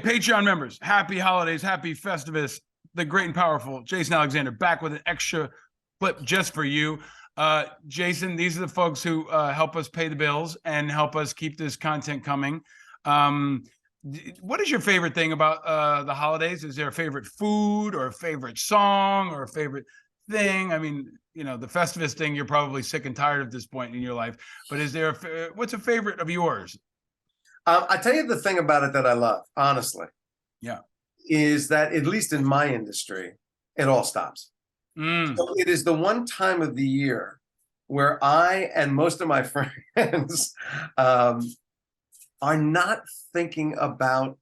Patreon members, happy holidays, happy Festivus. The great and powerful Jason Alexander back with an extra clip just for you. Jason, these are the folks who help us pay the bills and help us keep this content coming. What is your favorite thing about the holidays? Is there a favorite food or a favorite song or a favorite thing? I mean, you know, the Festivus thing, you're probably sick and tired at this point in your life, but is there what's a favorite of yours? I tell you the thing about it that I love, honestly, Yeah. is that at least in my industry, it all stops. So it is the one time of the year where I and most of my friends are not thinking about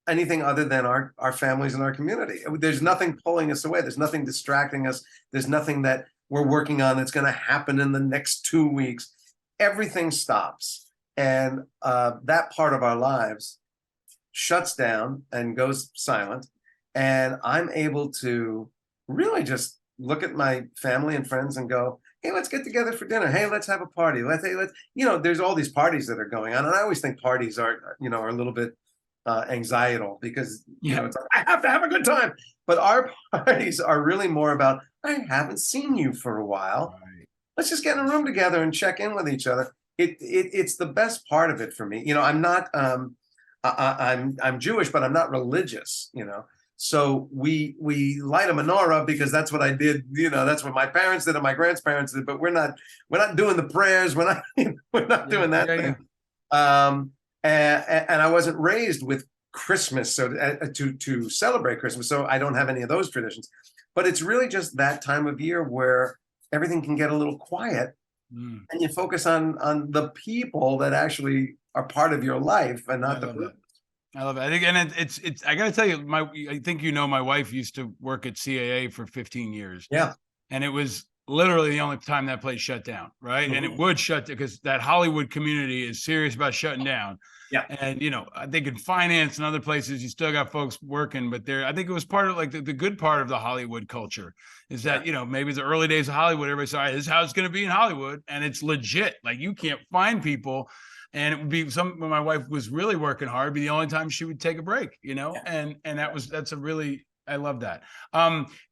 anything other than our families and our community. There's nothing pulling us away. There's nothing distracting us. There's nothing that we're working on that's going to happen in the next 2 weeks. Everything stops. And that part of our lives shuts down and goes silent. And I'm able to really just look at my family and friends and go, hey, let's get together for dinner. Hey, let's have a party. Let's, there's all these parties that are going on. And I always think parties are a little bit anxietal because, it's like, I have to have a good time. But our parties are really more about, I haven't seen you for a while. Right. Let's just get in a room together and check in with each other. It's the best part of it for me. I'm not, I'm Jewish, but I'm not religious, So we light a menorah because that's what I did. That's what my parents did and my grandparents did. But we're not doing the prayers. We're not doing that thing. And I wasn't raised with Christmas, so to celebrate Christmas. So I don't have any of those traditions. But it's really just that time of year where everything can get a little quiet, and you focus on the people that actually are part of your life and not the. I love it. I think, and it's. I got to tell you, I think my wife used to work at CAA for 15 years. Yeah, and it was literally the only time that place shut down, right? And it would shut because that Hollywood community is serious about shutting down. Yeah, and I think in finance and other places, you still got folks working, but I think it was part of like the good part of the Hollywood culture is that maybe the early days of Hollywood, everybody said, this is how it's going to be in Hollywood, and it's legit. Like you can't find people. And it would be when my wife was really working hard, be the only time she would take a break, and that's a really, I love that.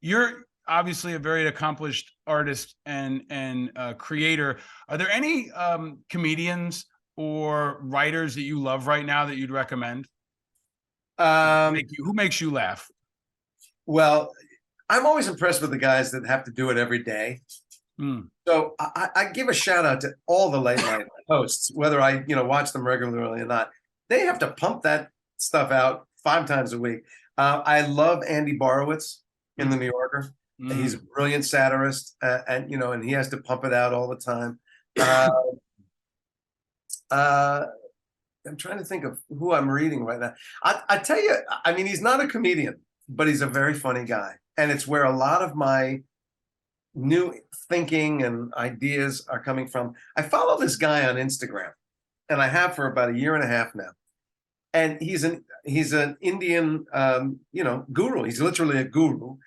You're obviously a very accomplished artist and creator. Are there any comedians or writers that you love right now that you'd recommend? Who makes you laugh? Well, I'm always impressed with the guys that have to do it every day. So I give a shout out to all the late night hosts, whether I watch them regularly or not. They have to pump that stuff out 5 times a week. I love Andy Borowitz in The New Yorker. He's a brilliant satirist, and he has to pump it out all the time. I'm trying to think of who I'm reading right now. I tell you, I mean, he's not a comedian, but he's a very funny guy, and it's where a lot of my new thinking and ideas are coming from. I follow this guy on Instagram, and I have for about 1.5 years now. And he's an Indian, guru. He's literally a guru.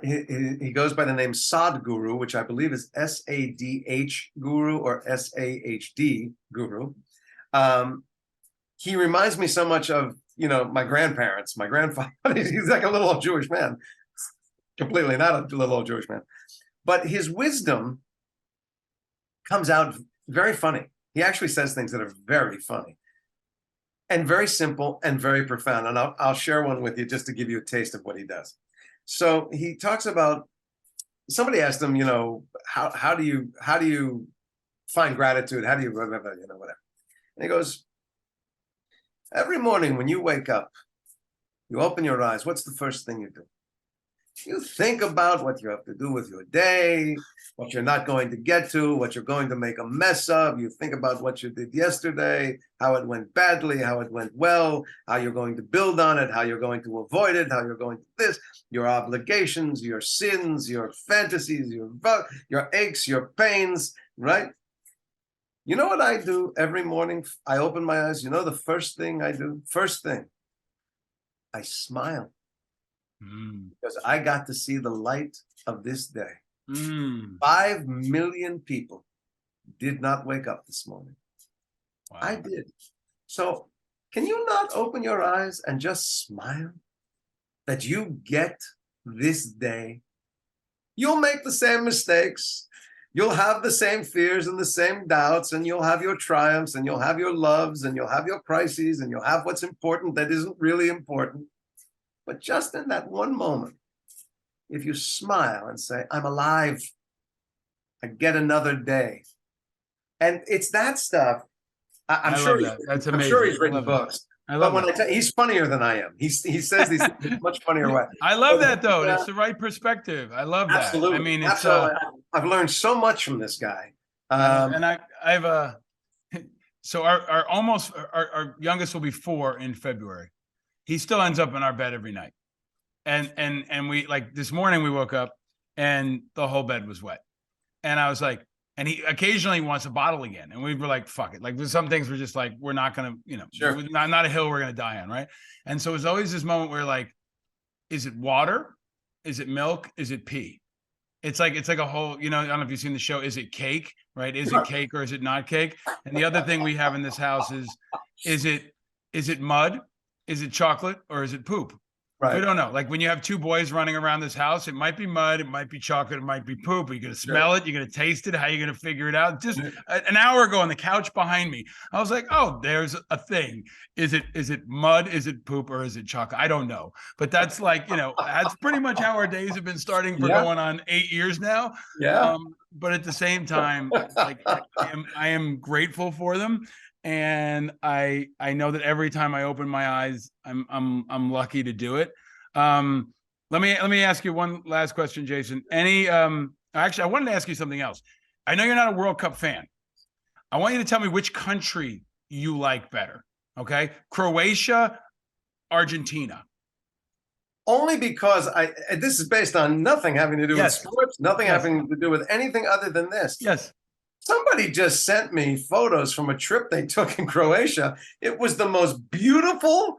He goes by the name Sadhguru, which I believe is SADH Guru or SAHD Guru. He reminds me so much of my grandparents, my grandfather. He's like a little old Jewish man, completely not a little old Jewish man. But his wisdom comes out very funny. He actually says things that are very funny and very simple and very profound. And I'll share one with you just to give you a taste of what he does. So he talks about, somebody asked him, how do you find gratitude? How do you, whatever. And he goes, every morning when you wake up, you open your eyes, what's the first thing you do? You think about what you have to do with your day, what you're not going to get to, what you're going to make a mess of. You think about what you did yesterday, how it went badly, how it went well, how you're going to build on it, how you're going to avoid it, how you're going to this, your obligations, your sins, your fantasies, your aches, your pains, right? You know what I do every morning? I open my eyes. You know the first thing I do? First thing, I smile. Because I got to see the light of this day. 5 million people did not wake up this morning. Wow. I did. So can you not open your eyes and just smile that you get this day? You'll make the same mistakes. You'll have the same fears and the same doubts, and you'll have your triumphs, and you'll have your loves, and you'll have your crises, and you'll have what's important that isn't really important. But just in that one moment, if you smile and say, I'm alive, I get another day. And it's that stuff. I'm I sure love that. That's I'm sure amazing. he's I written love it. books. I But love when that. he's funnier than I am. He says these things in a much funnier way. I love that though. Yeah. It's the right perspective. I love that. Absolutely. I mean, it's Absolutely. I've learned so much from this guy. and I've so our youngest will be 4 in February. He still ends up in our bed every night. And we, like, this morning we woke up and the whole bed was wet. And I was like, and he occasionally wants a bottle again. And we were like, fuck it. Like, there's some things we're just like, we're not gonna, Sure. not a hill we're gonna die on, right? And so it's always this moment where, like, is it water? Is it milk? Is it pee? It's like a whole, I don't know if you've seen the show. Is it cake? Right? Is it cake or is it not cake? And the other thing we have in this house is it mud? Is it chocolate or is it poop? Right. We don't know. Like, when you have 2 boys running around this house, it might be mud, it might be chocolate, it might be poop. Are you going to smell it? You're going to taste it? How are you going to figure it out? Just an hour ago on the couch behind me, I was like, oh, there's a thing. Is it mud? Is it poop? Or is it chocolate? I don't know. But that's like, that's pretty much how our days have been starting for going on 8 years now. Yeah. But at the same time, like, I am grateful for them. And I know that every time I open my eyes, I'm lucky to do it. Let me ask you one last question, Jason. Actually, I wanted to ask you something else. I know you're not a World Cup fan. I want you to tell me which country you like better. Okay, Croatia, Argentina. Only because this is based on nothing having to do with sports, nothing having to do with anything other than this. Yes. Somebody just sent me photos from a trip they took in Croatia. It was the most beautiful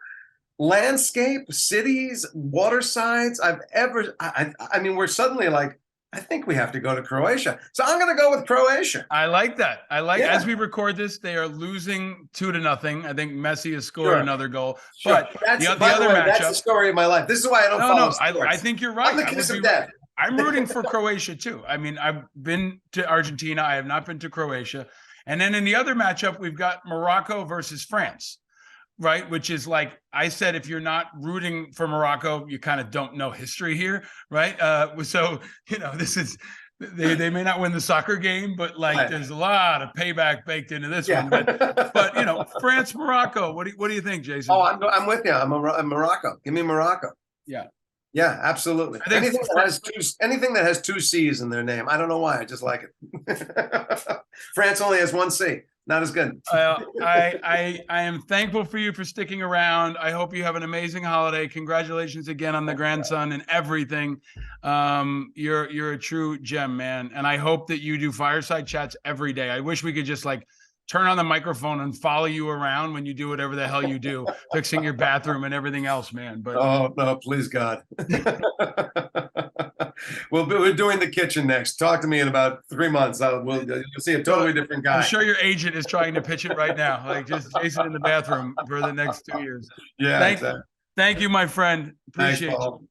landscape, cities, water sides I've ever. I mean, we're suddenly like, I think we have to go to Croatia. So I'm going to go with Croatia. I like that. As we record this, they are losing 2-0. I think Messi has scored another goal. Sure. But the other matchup, that's the story of my life. This is why I don't follow sports. I think you're right. I'm the kiss of death. I'm rooting for Croatia too. I mean, I've been to Argentina. I have not been to Croatia. And then in the other matchup, we've got Morocco versus France, right? Which is, like I said, if you're not rooting for Morocco, you kind of don't know history here, right? So, this is, they may not win the soccer game, but there's a lot of payback baked into this one. But France, Morocco, what do you think, Jason? Oh, I'm with you. I'm Morocco. Give me Morocco. Yeah. Yeah, absolutely. Anything that has 2 C's in their name. I don't know why. I just like it. France only has 1 C. Not as good. I am thankful for you for sticking around. I hope you have an amazing holiday. Congratulations again on the grandson and everything. You're a true gem, man. And I hope that you do fireside chats every day. I wish we could just turn on the microphone and follow you around when you do whatever the hell you do, fixing your bathroom and everything else, man. But oh no, please God. We're doing the kitchen next. Talk to me in about 3 months. You'll see a totally different guy. I'm sure your agent is trying to pitch it right now, like just Jason in the bathroom for the next 2 years. Yeah. Thank you, my friend. Appreciate Thanks, you.